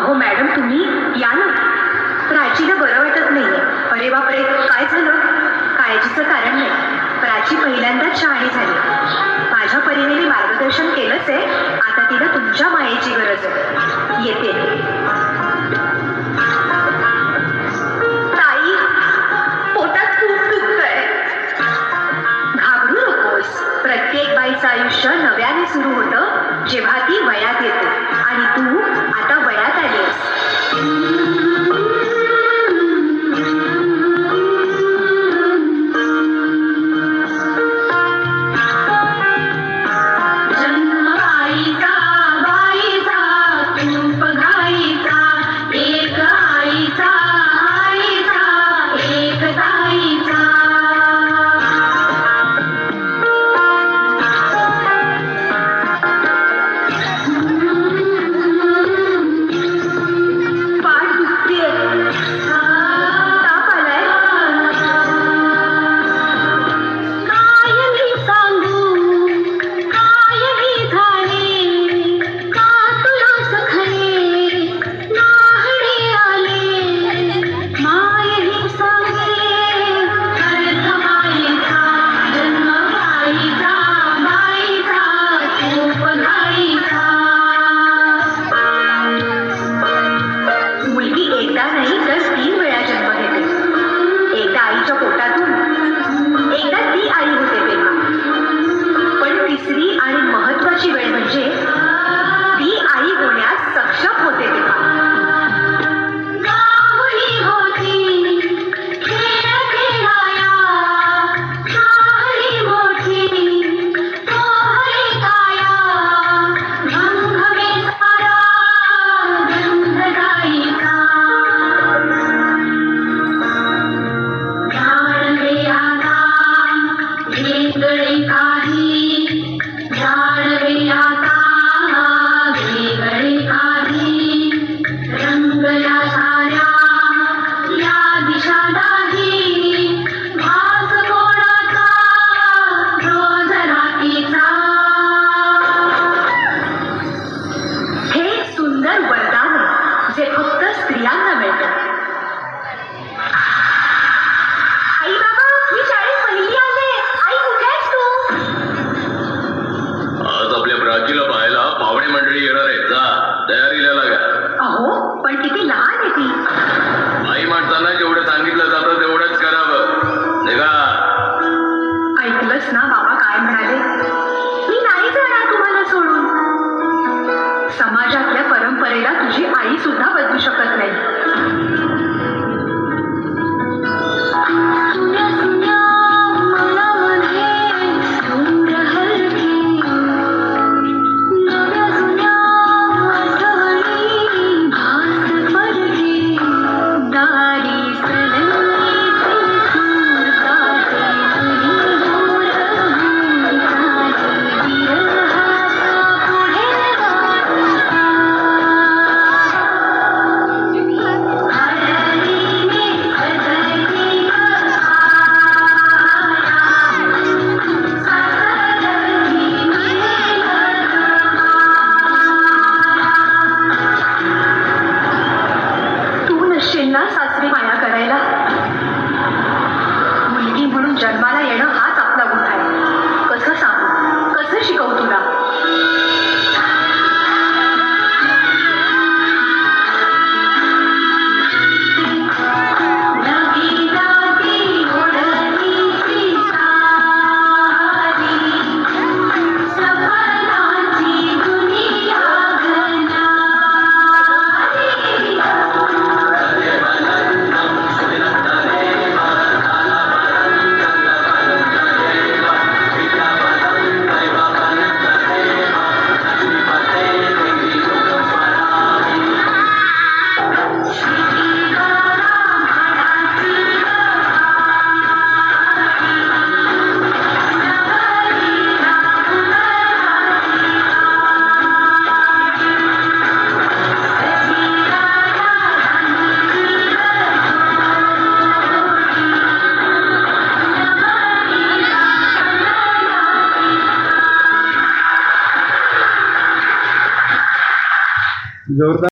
अहो मॅडम तुम्ही या ना. प्राचीला बरं वाटत नाहीये. अरे बापरे, काय झालं? काळजीचं कारण नाही. प्राची पहिल्यांदाच शहाणी झाली. माझ्या परीने मी मार्गदर्शन केलंच आहे. आता तिला तुमच्या मायेची गरज आहे. येते. ताई, पोटात खूप दुखतंय. घाबरू नकोस. प्रत्येक बाईचं आयुष्य नव्याने सुरू होतं जेव्हा ती वयात येते. आणि तू आता वयात आलीस. समाजातल्या परंपरेला तुझी आई सुद्धा बदलू शकत नाही. सासरी माया करायला. मुलगी म्हणून जन्माला येणं हाच आपला गुन्हा आहे. कसं सांगू, कसं शिकवू तुला? जोरदार